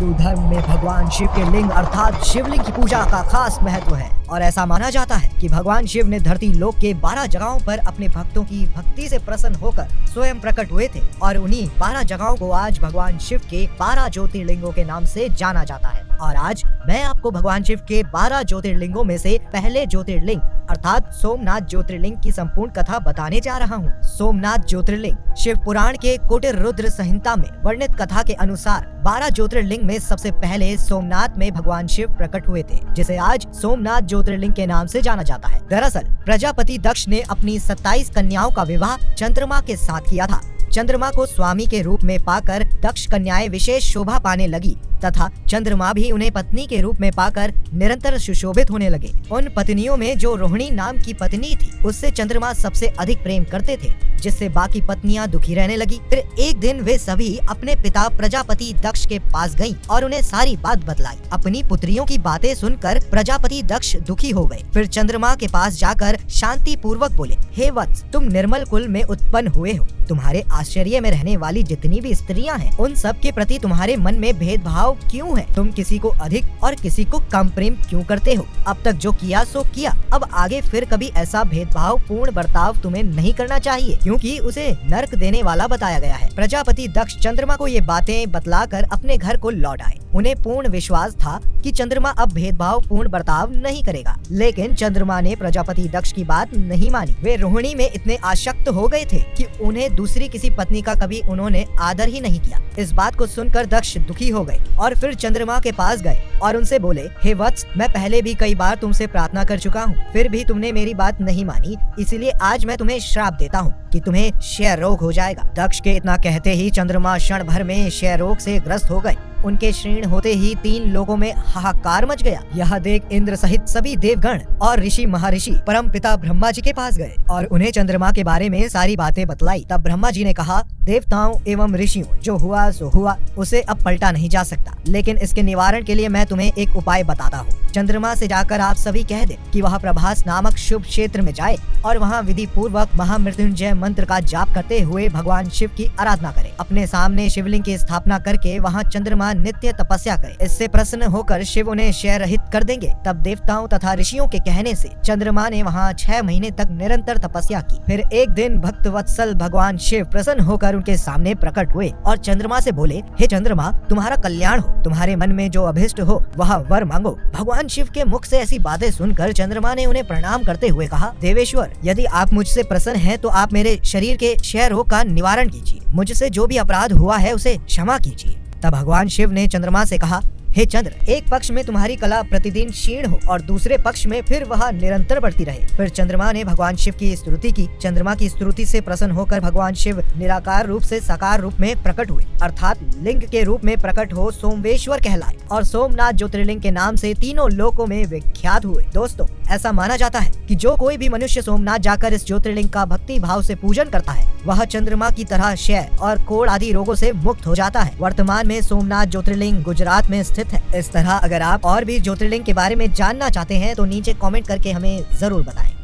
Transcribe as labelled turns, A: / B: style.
A: हिंदू धर्म में भगवान शिव के लिंग अर्थात शिवलिंग की पूजा का खास महत्व है और ऐसा माना जाता है कि भगवान शिव ने धरती लोक के 12 जगहों पर अपने भक्तों की भक्ति से प्रसन्न होकर स्वयं प्रकट हुए थे और उन्हीं 12 जगहों को आज भगवान शिव के 12 ज्योतिर्लिंगों के नाम से जाना जाता है। और आज मैं आपको भगवान शिव के 12 ज्योतिर्लिंगों में से पहले ज्योतिर्लिंग अर्थात सोमनाथ ज्योतिर्लिंग की संपूर्ण कथा बताने जा रहा हूँ। सोमनाथ ज्योतिर्लिंग शिव पुराण के कोटिर रुद्र संहिता में वर्णित कथा के अनुसार 12 ज्योतिर्लिंग में सबसे पहले सोमनाथ में भगवान शिव प्रकट हुए थे, जिसे आज सोमनाथ ज्योतिर्लिंग के नाम से जाना जाता है। दरअसल प्रजापति दक्ष ने अपनी 27 कन्याओं का विवाह चंद्रमा के साथ किया था। चंद्रमा को स्वामी के रूप में पाकर दक्ष कन्याएं विशेष शोभा पाने लगी तथा चंद्रमा भी उन्हें पत्नी के रूप में पाकर निरंतर सुशोभित होने लगे। उन पत्नियों में जो रोहिणी नाम की पत्नी थी उससे चंद्रमा सबसे अधिक प्रेम करते थे, जिससे बाकी पत्नियां दुखी रहने लगी। फिर एक दिन वे सभी अपने पिता प्रजापति दक्ष के पास गईं और उन्हें सारी बात बतलाई। अपनी पुत्रियों की बातें सुनकर प्रजापति दक्ष दुखी हो गए। फिर चंद्रमा के पास जाकर शांति पूर्वक बोले, हे वत्स, तुम निर्मल कुल में उत्पन्न हुए हो। तुम्हारे आश्चर्य में रहने वाली जितनी भी स्त्रियां हैं, उन सब के प्रति तुम्हारे मन में भेदभाव क्यों है? तुम किसी को अधिक और किसी को कम प्रेम क्यों करते हो? अब तक जो किया सो किया, अब आगे फिर कभी ऐसा भेदभाव पूर्ण बर्ताव तुम्हें नहीं करना चाहिए, क्योंकि उसे नरक देने वाला बताया गया है। प्रजापति दक्ष चंद्रमा को ये बातें बतलाकर अपने घर को लौट आए। उन्हें पूर्ण विश्वास था कि चंद्रमा अब भेदभाव पूर्ण बर्ताव नहीं करेगा, लेकिन चंद्रमा ने प्रजापति दक्ष की बात नहीं मानी। वे रोहिणी में इतने आसक्त हो गए थे कि उन्हें दूसरी किसी पत्नी का कभी उन्होंने आदर ही नहीं किया। इस बात को सुनकर दक्ष दुखी हो गए और फिर चंद्रमा के पास गए और उनसे बोले, हे वत्स, मैं पहले भी कई बार तुमसे प्रार्थना कर चुका हूँ, फिर भी तुमने मेरी बात नहीं मानी, इसलिए आज मैं तुम्हें श्राप देता हूँ कि तुम्हें क्षय रोग हो जाएगा। दक्ष के इतना कहते ही चंद्रमा क्षण भर में क्षय रोग से ग्रस्त हो गए। उनके क्षीण होते ही 3 लोगों में हाहाकार मच गया। यह देख इंद्र सहित सभी देवगण और ऋषि महर्षि परम पिता ब्रह्मा जी के पास गए और उन्हें चंद्रमा के बारे में सारी बातें बतलाई। तब ब्रह्मा जी ने कहा, देवताओं एवं ऋषियों, जो हुआ सो हुआ, उसे अब पलटा नहीं जा सकता, लेकिन इसके निवारण के लिए मैं तुम्हें एक उपाय बताता हूँ। चंद्रमा से जाकर आप सभी कह दे कि वह प्रभास नामक शुभ क्षेत्र में जाए और वहाँ विधि पूर्वक महामृत्युंजय मंत्र का जाप करते हुए भगवान शिव की आराधना करे। अपने सामने शिवलिंग की स्थापना करके वहाँ चंद्रमा नित्य तपस्या करे। इससे प्रसन्न होकर शिव उन्हें क्षय रहित कर देंगे। तब देवताओं तथा ऋषियों के कहने से चंद्रमा ने वहाँ 6 महीने तक निरंतर तपस्या की। फिर एक दिन भक्त वत्सल भगवान शिव प्रसन्न होकर उनके सामने प्रकट हुए और चंद्रमा से बोले, हे चंद्रमा, तुम्हारा कल्याण हो, तुम्हारे मन में जो अभिष्ट हो वह वर मांगो। भगवान शिव के मुख से ऐसी बातें सुनकर चंद्रमा ने उन्हें प्रणाम करते हुए कहा, देवेश्वर, यदि आप मुझसे प्रसन्न हैं तो आप मेरे शरीर के क्षय रोग का निवारण कीजिए। मुझसे जो भी अपराध हुआ है उसे क्षमा कीजिए। तब भगवान शिव ने चंद्रमा से कहा, हे चंद्र, एक पक्ष में तुम्हारी कला प्रतिदिन क्षीण हो और दूसरे पक्ष में फिर वह निरंतर बढ़ती रहे। फिर चंद्रमा ने भगवान शिव की स्तुति की। चंद्रमा की स्तुति से प्रसन्न होकर भगवान शिव निराकार रूप से साकार रूप में प्रकट हुए, अर्थात लिंग के रूप में प्रकट हो सोमेश्वर कहलाए और सोमनाथ ज्योतिर्लिंग के नाम से तीनों लोकों में विख्यात हुए। दोस्तों, ऐसा माना जाता है कि जो कोई भी मनुष्य सोमनाथ जाकर इस ज्योतिर्लिंग का भक्ति भाव से पूजन करता है, वह चंद्रमा की तरह क्षय और कोढ़ आदि रोगों से मुक्त हो जाता है। वर्तमान में सोमनाथ ज्योतिर्लिंग गुजरात में स्थित है। इस तरह अगर आप और भी ज्योतिर्लिंग के बारे में जानना चाहते हैं तो नीचे कमेंट करके हमें जरूर बताएं।